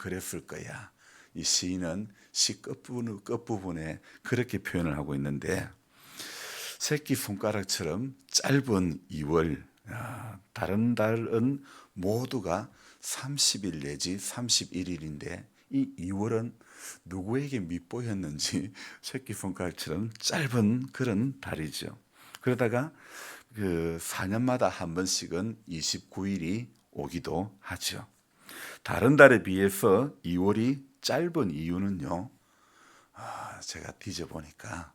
그랬을 거야. 이 시인은 시 끝부분에 그렇게 표현을 하고 있는데, 새끼손가락처럼 짧은 2월, 다른 달은 모두가 30일 내지 31일인데 이 2월은 누구에게 밑보였는지 새끼손가락처럼 짧은 그런 달이죠. 그러다가 그 4년마다 한 번씩은 29일이 오기도 하죠. 다른 달에 비해서 2월이 짧은 이유는요, 제가 뒤져보니까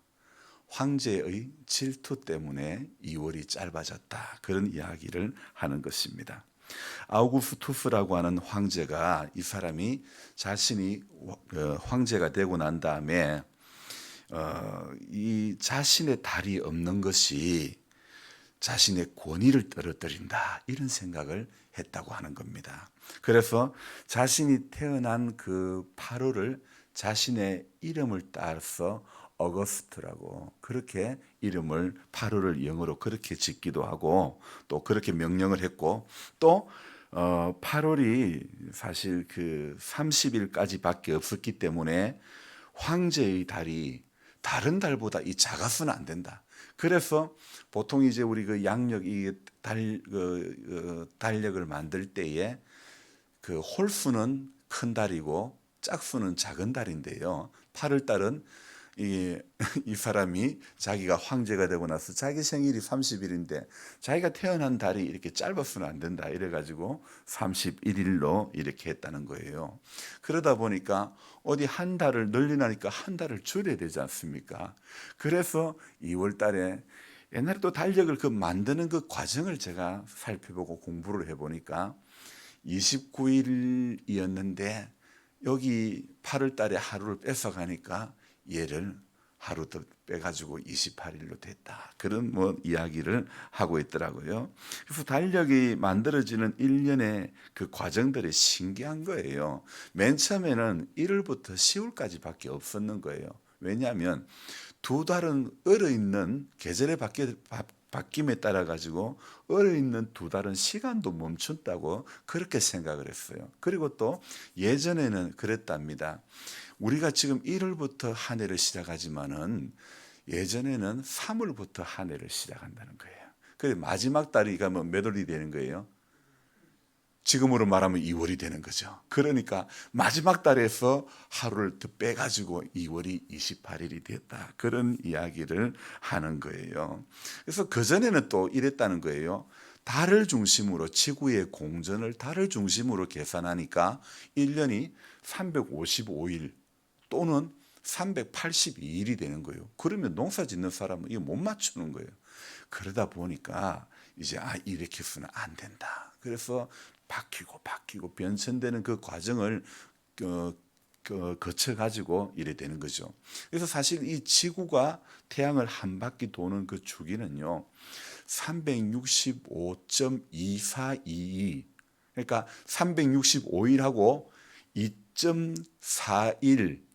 황제의 질투 때문에 2월이 짧아졌다, 그런 이야기를 하는 것입니다. 아우구스투스라고 하는 황제가, 이 사람이 자신이 황제가 되고 난 다음에 이 자신의 달이 없는 것이 자신의 권위를 떨어뜨린다, 이런 생각을 했다고 하는 겁니다. 그래서 자신이 태어난 그 8월을 자신의 이름을 따서 어거스트라고 그렇게 이름을 8월을 영어로 그렇게 짓기도 하고, 또 그렇게 명령을 했고, 또 8월이 사실 그 30일까지밖에 없었기 때문에 황제의 달이 다른 달보다 이 작아서는 안 된다. 그래서 보통 이제 우리 그 양력 이 달력을 만들 때에 그 홀수는 큰 달이고 짝수는 작은 달인데요. 8월 달은 이 사람이 자기가 황제가 되고 나서 자기 생일이 30일인데 자기가 태어난 달이 이렇게 짧아서는 안 된다, 이래가지고 31일로 이렇게 했다는 거예요. 그러다 보니까 어디 한 달을 늘리나니까 한 달을 줄여야 되지 않습니까? 그래서 2월 달에, 옛날에 또 달력을 그 만드는 그 과정을 제가 살펴보고 공부를 해보니까 29일이었는데 여기 8월 달에 하루를 뺏어가니까 얘를 하루 더 빼가지고 28일로 됐다, 그런 뭐 이야기를 하고 있더라고요. 그래서 달력이 만들어지는 일련의 그 과정들이 신기한 거예요. 맨 처음에는 1월부터 10월까지밖에 없었는 거예요. 왜냐하면 두 달은 얼어있는 계절의 바뀜에 따라 가지고 얼어있는 두 달은 시간도 멈춘다고 그렇게 생각을 했어요. 그리고 또 예전에는 그랬답니다. 우리가 지금 1월부터 한 해를 시작하지만은 예전에는 3월부터 한 해를 시작한다는 거예요. 그래서 마지막 달이 가면 몇 월이 되는 거예요? 지금으로 말하면 2월이 되는 거죠. 그러니까 마지막 달에서 하루를 더 빼가지고 2월이 28일이 됐다, 그런 이야기를 하는 거예요. 그래서 그전에는 또 이랬다는 거예요. 달을 중심으로, 지구의 공전을 달을 중심으로 계산하니까 1년이 355일 또는 382일이 되는 거예요. 그러면 농사 짓는 사람은 이거 못 맞추는 거예요. 그러다 보니까 이제 이렇게 해서는 안 된다. 그래서 바뀌고 변천되는 그 과정을 거쳐 가지고 이래 되는 거죠. 그래서 사실 이 지구가 태양을 한 바퀴 도는 그 주기는요, 365.2422, 그러니까 365일하고 2.4일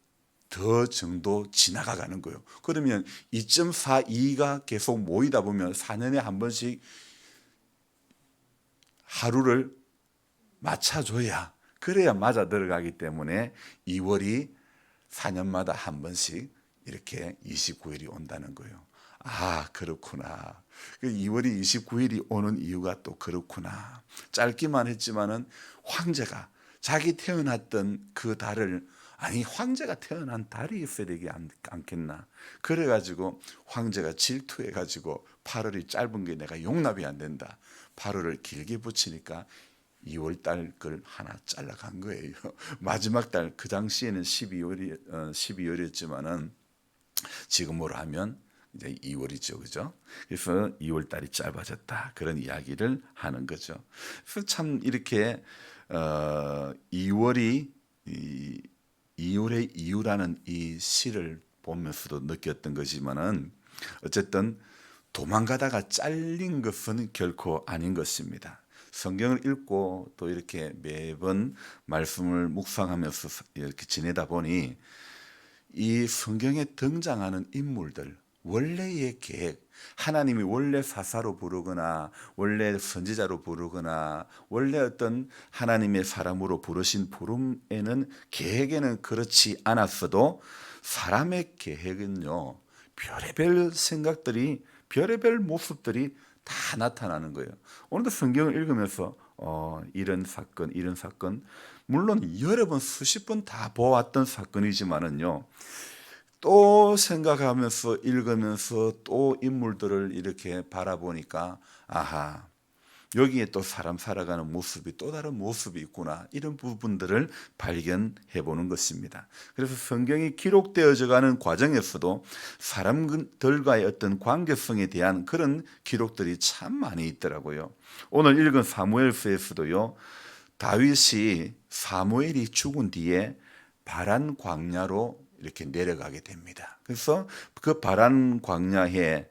더 정도 지나가는 거예요. 그러면 2.42가 계속 모이다 보면 4년에 한 번씩 하루를 맞춰줘야, 그래야 맞아 들어가기 때문에 2월이 4년마다 한 번씩 이렇게 29일이 온다는 거예요. 그렇구나. 2월이 29일이 오는 이유가 또 그렇구나. 짧기만 했지만은 황제가 자기 태어났던 그 달을, 황제가 태어난 달이 있어야 되지 않겠나. 그래가지고 황제가 질투해가지고 8월이 짧은 게 내가 용납이 안 된다, 8월을 길게 붙이니까 2월 달 걸 하나 잘라간 거예요. 마지막 달, 그 당시에는 12월이었지만은 지금으로 하면 이제 2월이죠, 그죠? 그래서 2월 달이 짧아졌다, 그런 이야기를 하는 거죠. 그래서 참 이렇게 2월이 2월의 이유라는 이 시를 보면서도 느꼈던 거지만은, 어쨌든 도망가다가 잘린 것은 결코 아닌 것입니다. 성경을 읽고 또 이렇게 매번 말씀을 묵상하면서 이렇게 지내다 보니 이 성경에 등장하는 인물들, 원래의 계획, 하나님이 원래 사사로 부르거나 원래 선지자로 부르거나 원래 어떤 하나님의 사람으로 부르신 부름에는 계획에는 그렇지 않았어도 사람의 계획은요, 별의별 생각들이 별의별 모습들이 다 나타나는 거예요. 오늘도 성경을 읽으면서 이런 사건 이런 사건, 물론 여러 번 수십 번 다 보았던 사건이지만은요, 또 생각하면서 읽으면서 또 인물들을 이렇게 바라보니까 아하, 여기에 또 사람 살아가는 모습이 또 다른 모습이 있구나, 이런 부분들을 발견해 보는 것입니다. 그래서 성경이 기록되어져 가는 과정에서도 사람들과의 어떤 관계성에 대한 그런 기록들이 참 많이 있더라고요. 오늘 읽은 사무엘서에서도요, 다윗이 사무엘이 죽은 뒤에 바란 광야로 이렇게 내려가게 됩니다. 그래서 그 바란 광야에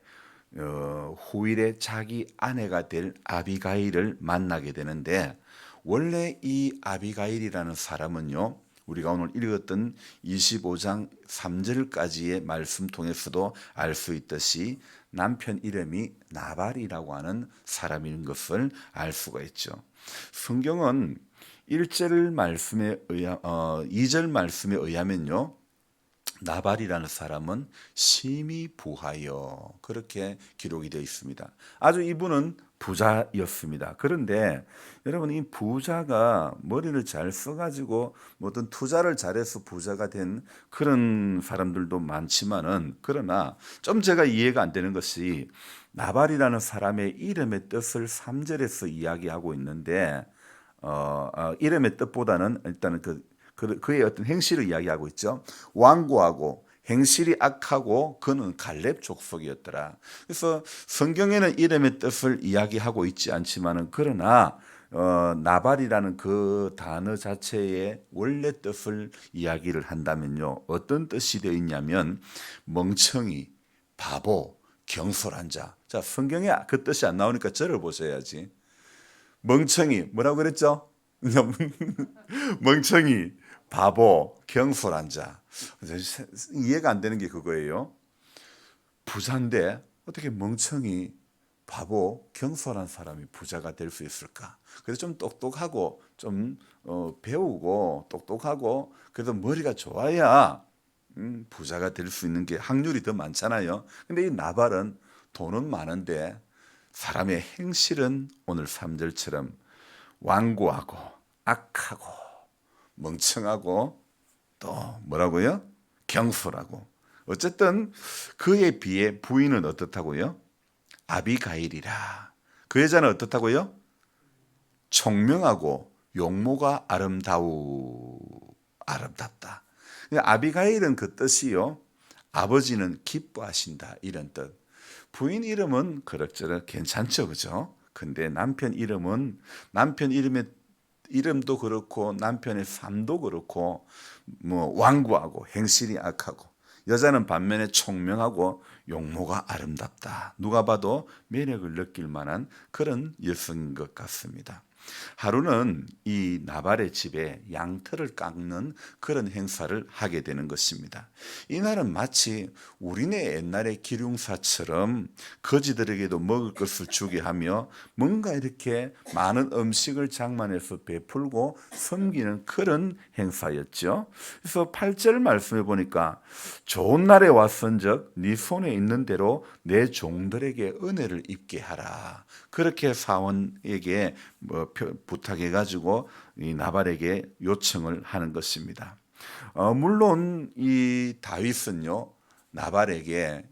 후일에 자기 아내가 될 아비가일을 만나게 되는데, 원래 이 아비가일이라는 사람은요, 우리가 오늘 읽었던 25장 3절까지의 말씀 통해서도 알 수 있듯이 남편 이름이 나발이라고 하는 사람인 것을 알 수가 있죠. 성경은 1절 말씀에 2절 말씀에 의하면요, 나발이라는 사람은 심히 부하여, 그렇게 기록이 되어 있습니다. 아주 이분은 부자였습니다. 그런데 여러분, 이 부자가 머리를 잘 써가지고 어떤 투자를 잘해서 부자가 된 그런 사람들도 많지만은, 그러나 좀 제가 이해가 안 되는 것이, 나발이라는 사람의 이름의 뜻을 3절에서 이야기하고 있는데, 이름의 뜻보다는 일단은 그의 어떤 행실을 이야기하고 있죠. 완고하고 행실이 악하고 그는 갈렙 족속이었더라. 그래서 성경에는 이름의 뜻을 이야기하고 있지 않지만은, 그러나 나발이라는 그 단어 자체의 원래 뜻을 이야기를 한다면요, 어떤 뜻이 되어 있냐면 멍청이, 바보, 경솔한 자. 자, 성경에 그 뜻이 안 나오니까 저를 보셔야지. 멍청이, 뭐라고 그랬죠? 멍청이, 바보, 경솔한 자. 이해가 안 되는 게 그거예요. 부자인데 어떻게 멍청이, 바보, 경솔한 사람이 부자가 될 수 있을까? 그래서 좀 똑똑하고 좀 배우고 똑똑하고 그래도 머리가 좋아야 부자가 될 수 있는 게 확률이 더 많잖아요. 근데 이 나발은 돈은 많은데 사람의 행실은 오늘 3절처럼 완고하고 악하고 멍청하고 또 뭐라고요? 경솔하고. 어쨌든 그에 비해 부인은 어떻다고요? 아비가일이라. 그 여자는 어떻다고요? 총명하고 용모가 아름답다. 아비가일은 그 뜻이요, 아버지는 기뻐하신다, 이런 뜻. 부인 이름은 그럭저럭 괜찮죠, 그죠? 근데 남편 이름도 그렇고 남편의 삶도 그렇고 완고하고 행실이 악하고, 여자는 반면에 총명하고 용모가 아름답다. 누가 봐도 매력을 느낄 만한 그런 여성인 것 같습니다. 하루는 이 나발의 집에 양털을 깎는 그런 행사를 하게 되는 것입니다. 이날은 마치 우리네 옛날의 기륭사처럼 거지들에게도 먹을 것을 주게 하며 뭔가 이렇게 많은 음식을 장만해서 베풀고 섬기는 그런 행사였죠. 그래서 8절 말씀해 보니까 좋은 날에 왔은즉 네 손에 있는 대로 내 종들에게 은혜를 입게 하라. 그렇게 사원에게 부탁해 가지고 이 나발에게 요청을 하는 것입니다. 물론 이 다윗은요, 나발에게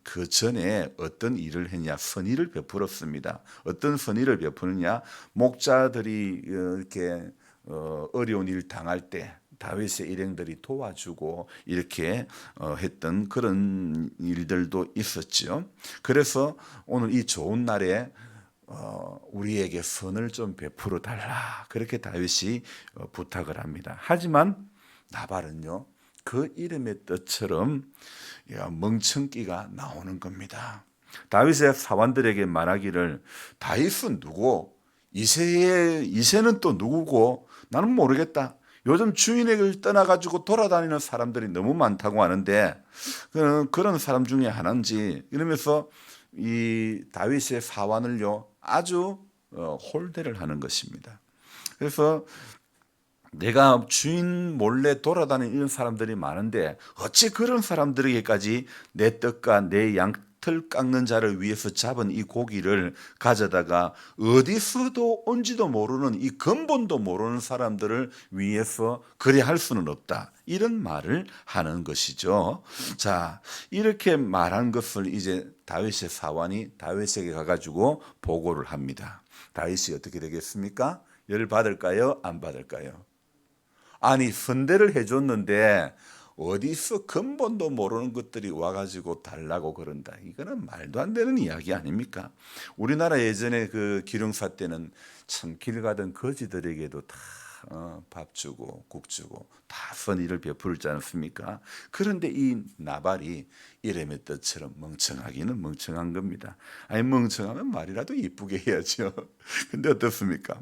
그 전에 어떤 일을 했냐, 선의를 베풀었습니다. 어떤 선의를 베푸느냐, 목자들이 이렇게 어려운 일 당할 때 다윗의 일행들이 도와주고 이렇게 했던 그런 일들도 있었죠. 그래서 오늘 이 좋은 날에 우리에게 선을 좀 베풀어 달라, 그렇게 다윗이 부탁을 합니다. 하지만 나발은요, 그 이름의 뜻처럼 멍청기가 나오는 겁니다. 다윗의 사원들에게 말하기를, 다윗은 누구? 이새는 또 누구고? 나는 모르겠다. 요즘 주인에게 떠나가지고 돌아다니는 사람들이 너무 많다고 하는데 그런 사람 중에 하나인지 이러면서 이 다윗의 사환을요 아주 홀대를 하는 것입니다. 그래서 내가 주인 몰래 돌아다니는 이런 사람들이 많은데 어찌 그런 사람들에게까지 내 떡과 내 양털 깎는 자를 위해서 잡은 이 고기를 가져다가 어디서도 온지도 모르는 이 근본도 모르는 사람들을 위해서 그래 할 수는 없다. 이런 말을 하는 것이죠. 자, 이렇게 말한 것을 이제 다윗의 사환이 다윗에게 가가지고 보고를 합니다. 다윗이 어떻게 되겠습니까? 열 받을까요? 안 받을까요? 아니 선대를 해줬는데 어디서 근본도 모르는 것들이 와가지고 달라고 그런다. 이거는 말도 안 되는 이야기 아닙니까? 우리나라 예전에 그 기룡사 때는 참 길 가던 거지들에게도 다 밥 주고 국 주고 다 선의를 베풀지 않습니까? 그런데 이 나발이 이름의 뜻처럼 멍청하기는 멍청한 겁니다. 아니 멍청하면 말이라도 이쁘게 해야죠. 근데 어떻습니까?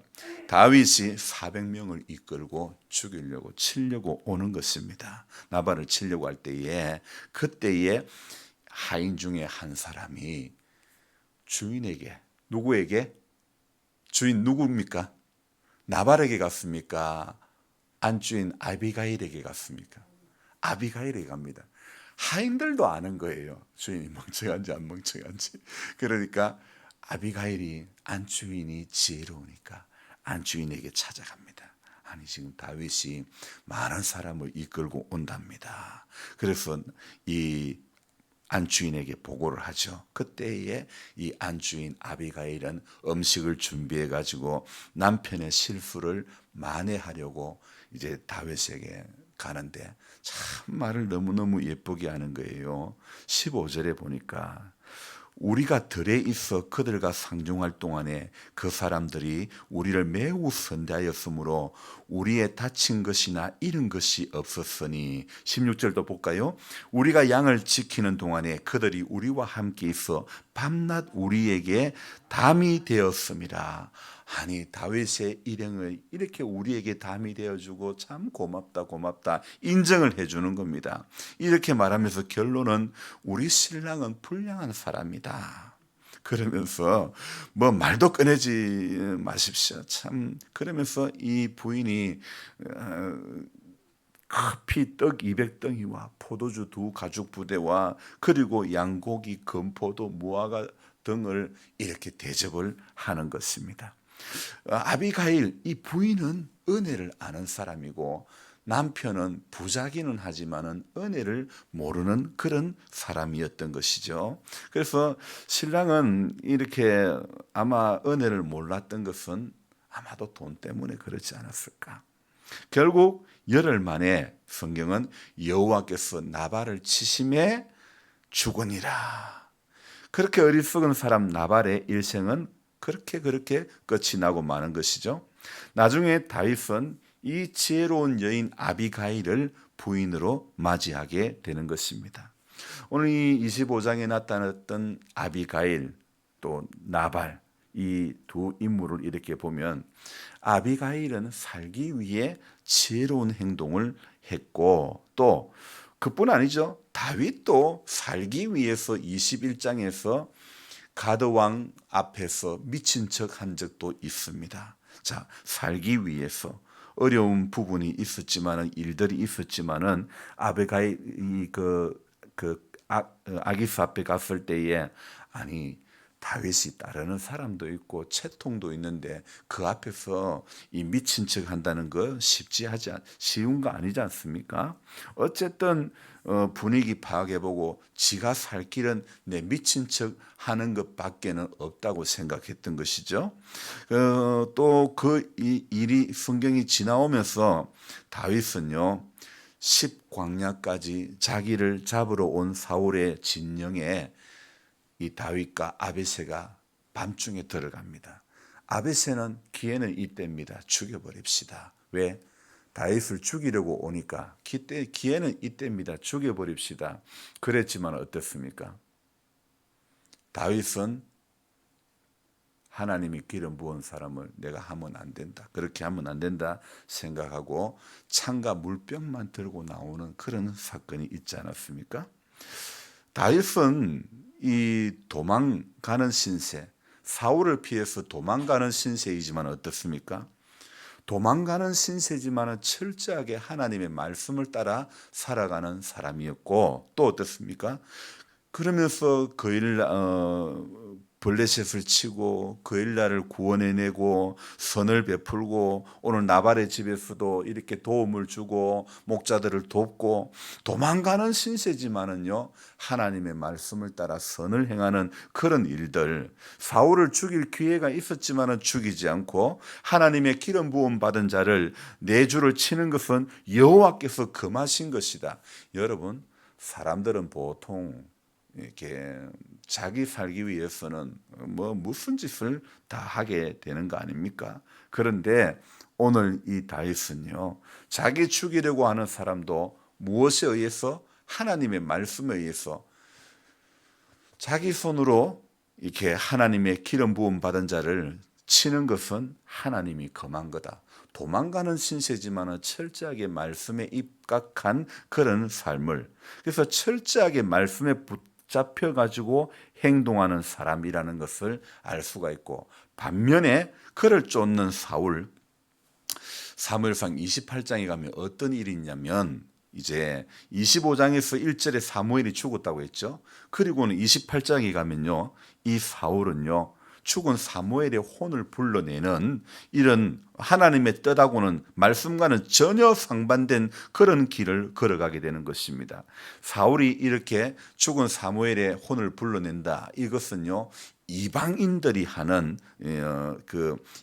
다윗이 400명을 이끌고 죽이려고 치려고 오는 것입니다. 나발을 치려고 할 때에 그때에 하인 중에 한 사람이 주인에게 누구에게 주인 누구입니까? 나발에게 갔습니까? 안주인 아비가일에게 갔습니까? 아비가일에게 갑니다. 하인들도 아는 거예요. 주인이 멍청한지 안 멍청한지. 그러니까 아비가일이 안주인이 지혜로우니까 안주인에게 찾아갑니다. 아니 지금 다윗이 많은 사람을 이끌고 온답니다. 그래서 이 안주인에게 보고를 하죠. 그때에 이 안주인 아비가일은 음식을 준비해 가지고 남편의 실수를 만회하려고 이제 다윗에게 가는데 참 말을 너무너무 예쁘게 하는 거예요. 15절에 보니까 우리가 들에 있어 그들과 상종할 동안에 그 사람들이 우리를 매우 선대하였으므로 우리의 다친 것이나 잃은 것이 없었으니 16절도 볼까요? 우리가 양을 지키는 동안에 그들이 우리와 함께 있어 밤낮 우리에게 담이 되었습니다. 아니 다윗의 일행을 이렇게 우리에게 담이 되어주고 참 고맙다 고맙다 인정을 해주는 겁니다. 이렇게 말하면서 결론은 우리 신랑은 불량한 사람이다. 그러면서 뭐 말도 꺼내지 마십시오. 참 그러면서 이 부인이 커피 떡 200덩이와 포도주 2가죽 부대와 그리고 양고기 건포도 무화과 등을 이렇게 대접을 하는 것입니다. 아비가일 이 부인은 은혜를 아는 사람이고 남편은 부자기는 하지만은 은혜를 모르는 그런 사람이었던 것이죠. 그래서 신랑은 이렇게 아마 은혜를 몰랐던 것은 아마도 돈 때문에 그렇지 않았을까. 결국 열흘 만에 성경은 여호와께서 나발을 치심에 죽으니라. 그렇게 어리석은 사람 나발의 일생은 그렇게 끝이 나고 마는 것이죠. 나중에 다윗은 이 지혜로운 여인 아비가일을 부인으로 맞이하게 되는 것입니다. 오늘 이 25장에 나타났던 아비가일 또 나발 이 두 인물을 이렇게 보면 아비가일은 살기 위해 지혜로운 행동을 했고 또 그뿐 아니죠. 다윗도 살기 위해서 21장에서 가드 왕 앞에서 미친 척 한 적도 있습니다. 자, 살기 위해서 어려운 부분이 있었지만은 일들이 있었지만은 아비가일이 아기스 앞에 갔을 때에 아니 다윗이 따르는 사람도 있고 채통도 있는데 그 앞에서 이 미친 척 한다는 거 쉬운 거 아니지 않습니까? 어쨌든 분위기 파악해보고 지가 살 길은 내 미친 척 하는 것밖에는 없다고 생각했던 것이죠. 또 그 일이 성경이 지나오면서 다윗은요 10광야까지 자기를 잡으러 온 사울의 진영에 이 다윗과 아비새가 밤중에 들어갑니다. 아비새는 기회는 이때입니다. 죽여버립시다. 왜? 다윗을 죽이려고 오니까 기회는 이때입니다. 죽여버립시다. 그랬지만 어떻습니까? 다윗은 하나님이 기름 부은 사람을 내가 하면 안 된다. 그렇게 하면 안 된다 생각하고 창과 물병만 들고 나오는 그런 사건이 있지 않았습니까? 다윗은 이 도망가는 신세, 사울을 피해서 도망가는 신세이지만 어떻습니까? 도망가는 신세지만 철저하게 하나님의 말씀을 따라 살아가는 사람이었고, 또 어떻습니까? 그러면서 블레셋을 치고 그일라를 구원해내고 선을 베풀고 오늘 나발의 집에서도 이렇게 도움을 주고 목자들을 돕고 도망가는 신세지만은요, 하나님의 말씀을 따라 선을 행하는 그런 일들, 사울을 죽일 기회가 있었지만은 죽이지 않고 하나님의 기름 부음 받은 자를 내주를 치는 것은 여호와께서 금하신 것이다. 여러분, 사람들은 보통 이렇게 자기 살기 위해서는 무슨 짓을 다 하게 되는 거 아닙니까? 그런데 오늘 이 다윗은요, 자기 죽이려고 하는 사람도 무엇에 의해서? 하나님의 말씀에 의해서 자기 손으로 이렇게 하나님의 기름 부음 받은 자를 치는 것은 하나님이 금한 거다. 도망가는 신세지만은 철저하게 말씀에 입각한 그런 삶을, 그래서 철저하게 말씀에 잡혀 가지고 행동하는 사람이라는 것을 알 수가 있고, 반면에 그를 쫓는 사울, 사무엘상 28장에 가면 어떤 일이 있냐면, 이제 25장에서 1절에 사무엘이 죽었다고 했죠. 그리고는 28장에 가면요, 이 사울은요, 죽은 사무엘의 혼을 불러내는 이런 하나님의 뜻하고는 말씀과는 전혀 상반된 그런 길을 걸어가게 되는 것입니다. 사울이 이렇게 죽은 사무엘의 혼을 불러낸다. 이것은요, 이방인들이 하는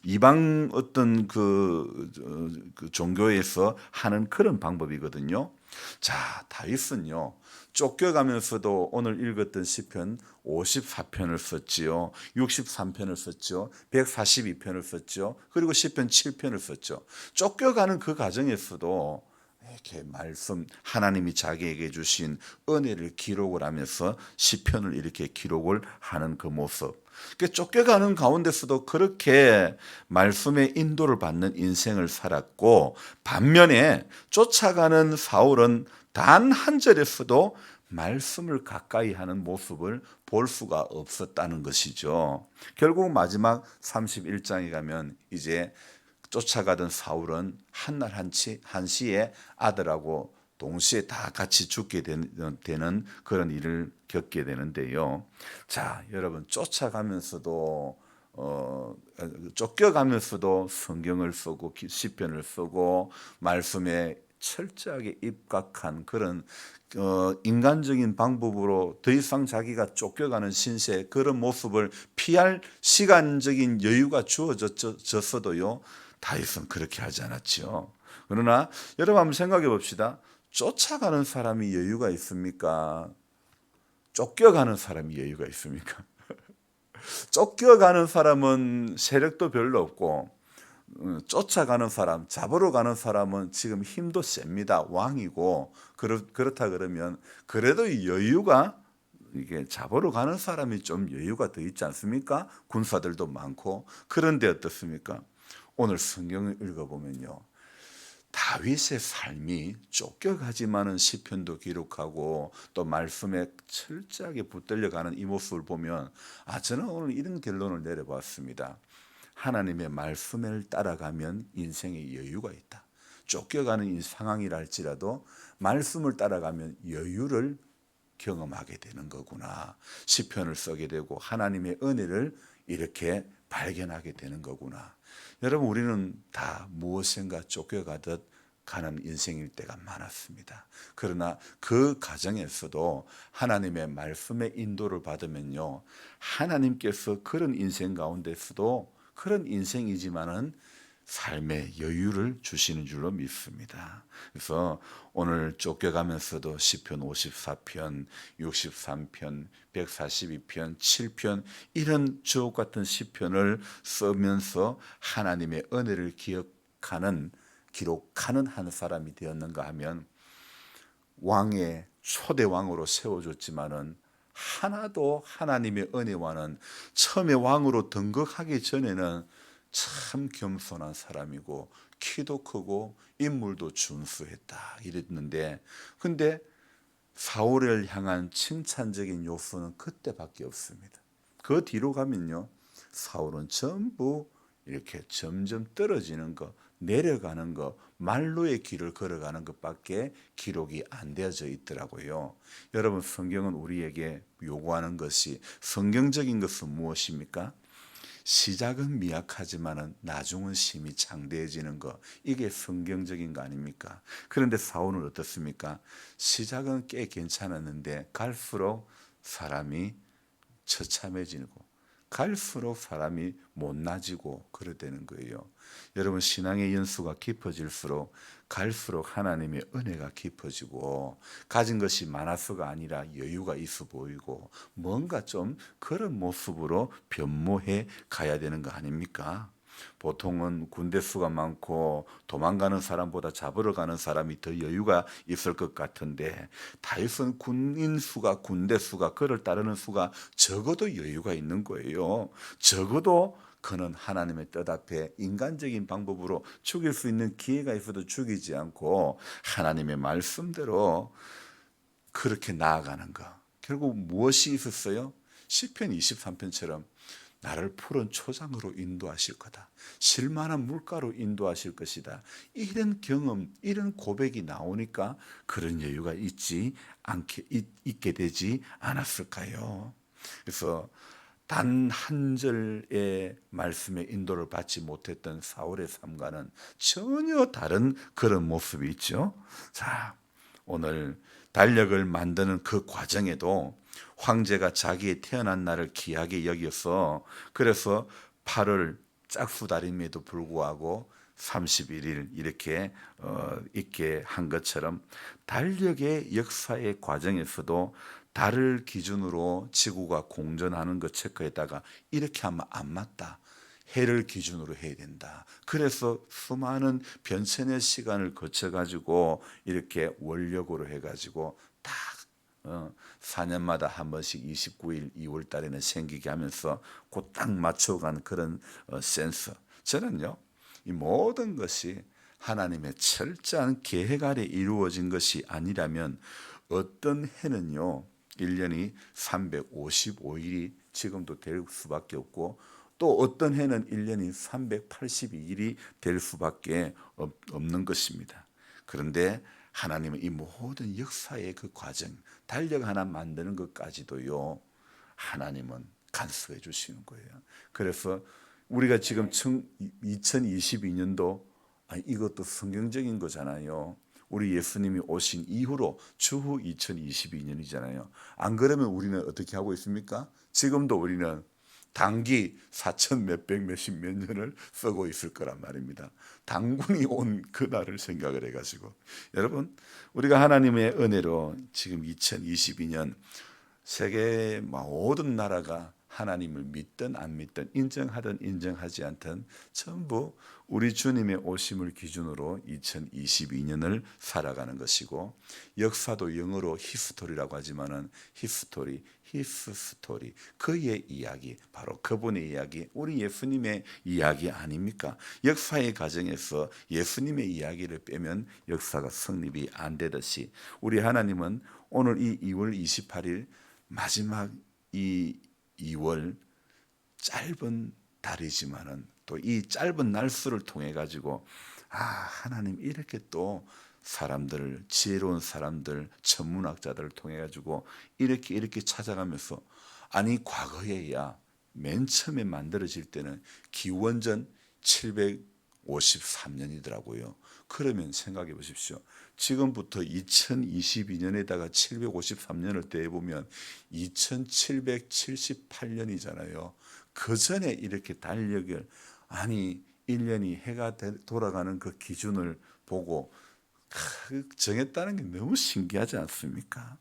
이방 어떤 그 종교에서 하는 그런 방법이거든요. 자, 다윗은요, 쫓겨가면서도 오늘 읽었던 시편 54편을 썼지요. 63편을 썼죠. 142편을 썼죠. 그리고 시편 7편을 썼죠. 쫓겨가는 그 과정에서도 이렇게 말씀, 하나님이 자기에게 주신 은혜를 기록을 하면서 시편을 이렇게 기록을 하는 그 모습. 쫓겨가는 가운데서도 그렇게 말씀의 인도를 받는 인생을 살았고, 반면에 쫓아가는 사울은 단 한 절에서도 말씀을 가까이 하는 모습을 볼 수가 없었다는 것이죠. 결국 마지막 31장에 가면 이제 쫓아가던 사울은 한날 한시에 아들하고 동시에 다 같이 죽게 되는 그런 일을 겪게 되는데요. 자, 여러분, 쫓겨가면서도 성경을 쓰고 시편을 쓰고 말씀에 철저하게 입각한 그런 인간적인 방법으로 더 이상 자기가 쫓겨가는 신세, 그런 모습을 피할 시간적인 여유가 주어졌어도요, 다윗은 그렇게 하지 않았지요. 그러나 여러분 한번 생각해 봅시다. 쫓아가는 사람이 여유가 있습니까? 쫓겨가는 사람이 여유가 있습니까? 쫓겨가는 사람은 세력도 별로 없고, 쫓아가는 사람, 잡으러 가는 사람은 지금 힘도 셉니다. 왕이고, 그렇다 그러면 그래도 여유가, 이게 잡으러 가는 사람이 좀 여유가 더 있지 않습니까? 군사들도 많고. 그런데 어떻습니까? 오늘 성경을 읽어보면요, 다윗의 삶이 쫓겨가지만은 시편도 기록하고 또 말씀에 철저하게 붙들려가는 이 모습을 보면, 저는 오늘 이런 결론을 내려봤습니다. 하나님의 말씀을 따라가면 인생에 여유가 있다. 쫓겨가는 이 상황이라 할지라도 말씀을 따라가면 여유를 경험하게 되는 거구나. 시편을 쓰게 되고 하나님의 은혜를 이렇게 발견하게 되는 거구나. 여러분, 우리는 다 무엇인가 쫓겨가듯 가는 인생일 때가 많았습니다. 그러나 그 과정에서도 하나님의 말씀의 인도를 받으면요, 하나님께서 그런 인생 가운데서도 그런 인생이지만은 삶의 여유를 주시는 줄로 믿습니다. 그래서 오늘 쫓겨가면서도 시편 54편, 63편, 142편, 7편 이런 주옥 같은 시편을 쓰면서 하나님의 은혜를 기록하는 한 사람이 되었는가 하면, 왕의 초대 왕으로 세워졌지만은 하나도 하나님의 은혜와는 처음에 왕으로 등극하기 전에는 참 겸손한 사람이고 키도 크고 인물도 준수했다 이랬는데, 근데 사울을 향한 칭찬적인 요소는 그때밖에 없습니다. 그 뒤로 가면요, 사울은 전부 이렇게 점점 떨어지는 거, 내려가는 거, 말로의 길을 걸어가는 것밖에 기록이 안 되어져 있더라고요. 여러분, 성경은 우리에게 요구하는 것이, 성경적인 것은 무엇입니까? 시작은 미약하지만은 나중은 심히 장대해지는 거, 이게 성경적인 거 아닙니까? 그런데 사울은 어떻습니까? 시작은 꽤 괜찮았는데 갈수록 사람이 처참해지고 갈수록 사람이 못나지고 그러되는 거예요. 여러분, 신앙의 연수가 깊어질수록 갈수록 하나님의 은혜가 깊어지고 가진 것이 많아서가 아니라 여유가 있어 보이고 뭔가 좀 그런 모습으로 변모해 가야 되는 거 아닙니까? 보통은 군대 수가 많고 도망가는 사람보다 잡으러 가는 사람이 더 여유가 있을 것 같은데, 다윗은 군인 수가, 군대 수가, 그를 따르는 수가 적어도 여유가 있는 거예요. 적어도 그는 하나님의 뜻 앞에 인간적인 방법으로 죽일 수 있는 기회가 있어도 죽이지 않고 하나님의 말씀대로 그렇게 나아가는 거. 결국 무엇이 있었어요? 시편 23편처럼 나를 푸른 초장으로 인도하실 거다, 실만한 물가로 인도하실 것이다, 이런 경험, 이런 고백이 나오니까 그런 여유가 있게 되지 않았을까요? 그래서 단 한 절의 말씀의 인도를 받지 못했던 사울의 삶과는 전혀 다른 그런 모습이 있죠. 자, 오늘 달력을 만드는 그 과정에도 황제가 자기의 태어난 날을 귀하게 여겨서, 그래서 8월 짝수달임에도 불구하고 31일 이렇게 있게 한 것처럼, 달력의 역사의 과정에서도 달을 기준으로 지구가 공전하는 것 체크에다가 이렇게 하면 안 맞다, 해를 기준으로 해야 된다. 그래서 수많은 변천의 시간을 거쳐가지고 이렇게 원력으로 해가지고 딱 4년마다 한 번씩 29일 2월 달에는 생기게 하면서 그 딱 맞춰간 그런 센서. 저는요, 이 모든 것이 하나님의 철저한 계획 아래 이루어진 것이 아니라면 어떤 해는요 1년이 355일이 지금도 될 수밖에 없고, 또 어떤 해는 1년이 382일이 될 수밖에 없는 것입니다. 그런데 하나님은 이 모든 역사의 그 과정, 달력 하나 만드는 것까지도요, 하나님은 간섭해 주시는 거예요. 그래서 우리가 지금 2022년도, 이것도 성경적인 거잖아요. 우리 예수님이 오신 이후로 추후 2022년이잖아요. 안 그러면 우리는 어떻게 하고 있습니까? 지금도 우리는 단기 4천 몇백 몇십 몇 년을 쓰고 있을 거란 말입니다. 당군이 온 그날을 생각을 해가지고, 여러분, 우리가 하나님의 은혜로 지금 2022년 세계 모든 나라가 하나님을 믿든 안 믿든, 인정하든 인정하지 않든 전부 우리 주님의 오심을 기준으로 2022년을 살아가는 것이고, 역사도 영어로 히스토리라고 하지만은 히스토리, 히스 스토리, 그의 이야기, 바로 그분의 이야기, 우리 예수님의 이야기 아닙니까? 역사의 과정에서 예수님의 이야기를 빼면 역사가 성립이 안 되듯이, 우리 하나님은 오늘 이 2월 28일 마지막 이 2월 짧은 달이지만은 또 이 짧은 날수를 통해 가지고, 하나님 이렇게 또 사람들, 지혜로운 사람들, 천문학자들을 통해 가지고 이렇게 찾아가면서, 아니 과거에야 맨 처음에 만들어질 때는 기원전 753년이더라고요. 그러면 생각해 보십시오. 지금부터 2022년에다가 753년을 더해보면 2778년이잖아요. 그 전에 이렇게 달력을, 아니 1년이 해가 돌아가는 그 기준을 보고 정했다는 게 너무 신기하지 않습니까?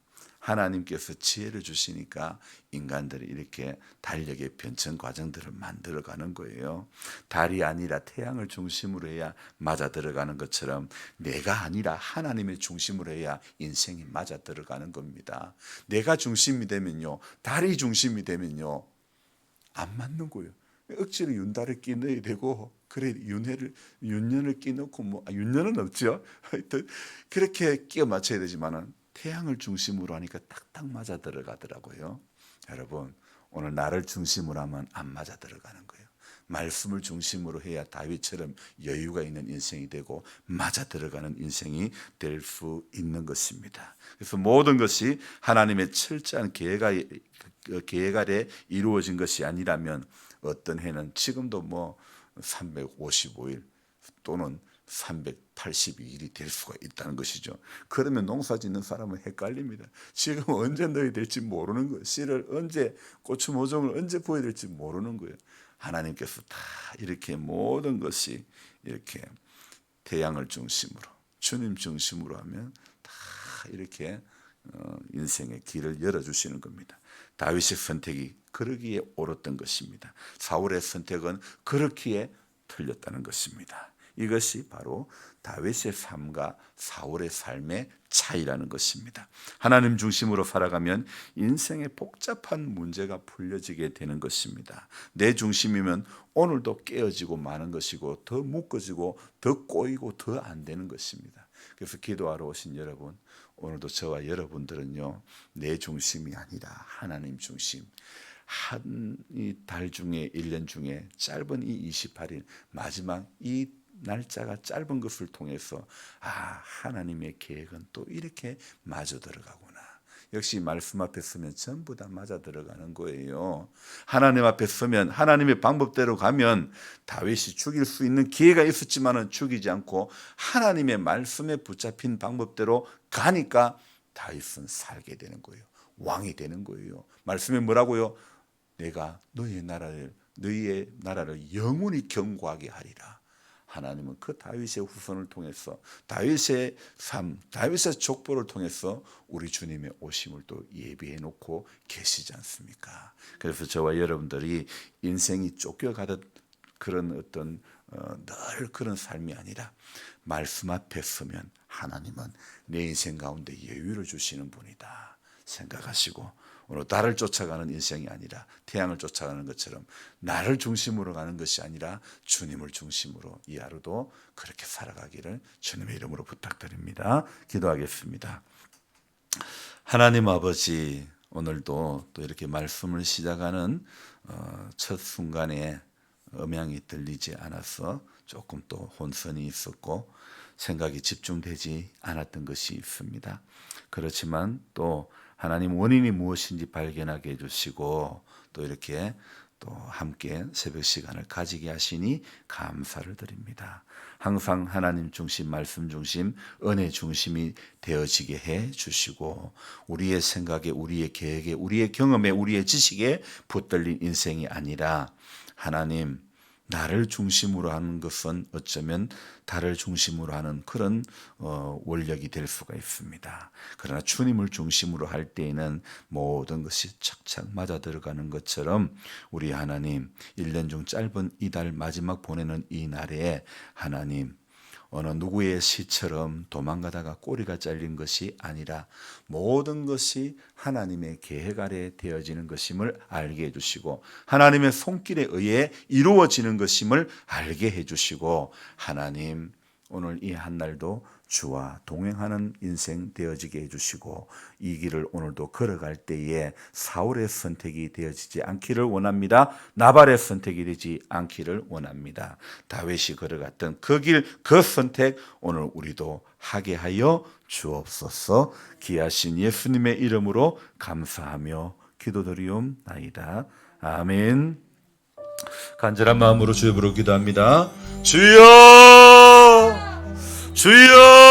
하나님께서 지혜를 주시니까 인간들이 이렇게 달력의 변천 과정들을 만들어 가는 거예요. 달이 아니라 태양을 중심으로 해야 맞아 들어가는 것처럼 내가 아니라 하나님의 중심으로 해야 인생이 맞아 들어가는 겁니다. 내가 중심이 되면요, 달이 중심이 되면요, 안 맞는 거예요. 억지로 윤달을 끼 넣어야 되고, 그래 윤년을 끼 넣고 윤년은 없죠. 하여튼 그렇게 끼워 맞춰야 되지만은 태양을 중심으로 하니까 딱딱 맞아 들어가더라고요. 여러분, 오늘 나를 중심으로 하면 안 맞아 들어가는 거예요. 말씀을 중심으로 해야 다윗처럼 여유가 있는 인생이 되고 맞아 들어가는 인생이 될 수 있는 것입니다. 그래서 모든 것이 하나님의 철저한 계획 아래 이루어진 것이 아니라면 어떤 해는 지금도 355일 또는 382일이 될 수가 있다는 것이죠. 그러면 농사 짓는 사람은 헷갈립니다. 지금 언제 넣어야 될지 모르는 거예요. 씨를 언제, 고추 모종을 언제 부어야 될지 모르는 거예요. 하나님께서 다 이렇게 모든 것이 이렇게 태양을 중심으로, 주님 중심으로 하면 다 이렇게 인생의 길을 열어주시는 겁니다. 다윗의 선택이 그러기에 옳았던 것입니다. 사울의 선택은 그렇기에 틀렸다는 것입니다. 이것이 바로 다윗의 삶과 사울의 삶의 차이라는 것입니다. 하나님 중심으로 살아가면 인생의 복잡한 문제가 풀려지게 되는 것입니다. 내 중심이면 오늘도 깨어지고 마는 것이고 더 묶어지고 더 꼬이고 더 안 되는 것입니다. 그래서 기도하러 오신 여러분, 오늘도 저와 여러분들은요, 내 중심이 아니라 하나님 중심, 한 이 달 중에 1년 중에 짧은 이 28일 마지막 이 날짜가 짧은 것을 통해서 하나님의 계획은 또 이렇게 맞아 들어가구나. 역시 말씀 앞에 서면 전부 다 맞아 들어가는 거예요. 하나님 앞에 서면 하나님의 방법대로 가면 다윗이 죽일 수 있는 기회가 있었지만은 죽이지 않고 하나님의 말씀에 붙잡힌 방법대로 가니까 다윗은 살게 되는 거예요. 왕이 되는 거예요. 말씀에 뭐라고요? 내가 너희의 나라를 영원히 견고하게 하리라. 하나님은 그 다윗의 후손을 통해서 다윗의 삶, 다윗의 족보를 통해서 우리 주님의 오심을 또 예비해 놓고 계시지 않습니까? 그래서 저와 여러분들이 인생이 쫓겨가듯 그런 어떤 늘 그런 삶이 아니라 말씀 앞에 서면 하나님은 내 인생 가운데 여유를 주시는 분이다 생각하시고, 오늘 나를 쫓아가는 인생이 아니라 태양을 쫓아가는 것처럼 나를 중심으로 가는 것이 아니라 주님을 중심으로 이 하루도 그렇게 살아가기를 주님의 이름으로 부탁드립니다. 기도하겠습니다. 하나님 아버지, 오늘도 또 이렇게 말씀을 시작하는 첫 순간에 음향이 들리지 않아서 조금 또 혼선이 있었고 생각이 집중되지 않았던 것이 있습니다. 그렇지만 또 하나님 원인이 무엇인지 발견하게 해주시고 또 이렇게 또 함께 새벽 시간을 가지게 하시니 감사를 드립니다. 항상 하나님 중심, 말씀 중심, 은혜 중심이 되어지게 해 주시고 우리의 생각에, 우리의 계획에, 우리의 경험에, 우리의 지식에 붙들린 인생이 아니라 하나님 나를 중심으로 하는 것은 어쩌면 달을 중심으로 하는 그런 원력이 될 수가 있습니다. 그러나 주님을 중심으로 할 때에는 모든 것이 착착 맞아 들어가는 것처럼 우리 하나님 1년 중 짧은 이달 마지막 보내는 이 날에 하나님 어느 누구의 시처럼 도망가다가 꼬리가 잘린 것이 아니라 모든 것이 하나님의 계획 아래 되어지는 것임을 알게 해주시고 하나님의 손길에 의해 이루어지는 것임을 알게 해주시고 하나님 오늘 이 한 날도 주와 동행하는 인생 되어지게 해주시고 이 길을 오늘도 걸어갈 때에 사울의 선택이 되어지지 않기를 원합니다. 나발의 선택이 되지 않기를 원합니다. 다윗이 걸어갔던 그 길, 그 선택 오늘 우리도 하게 하여 주옵소서. 귀하신 예수님의 이름으로 감사하며 기도드리옵나이다. 아멘. 간절한 마음으로 주여 부르 기도합니다. 주여! 주여!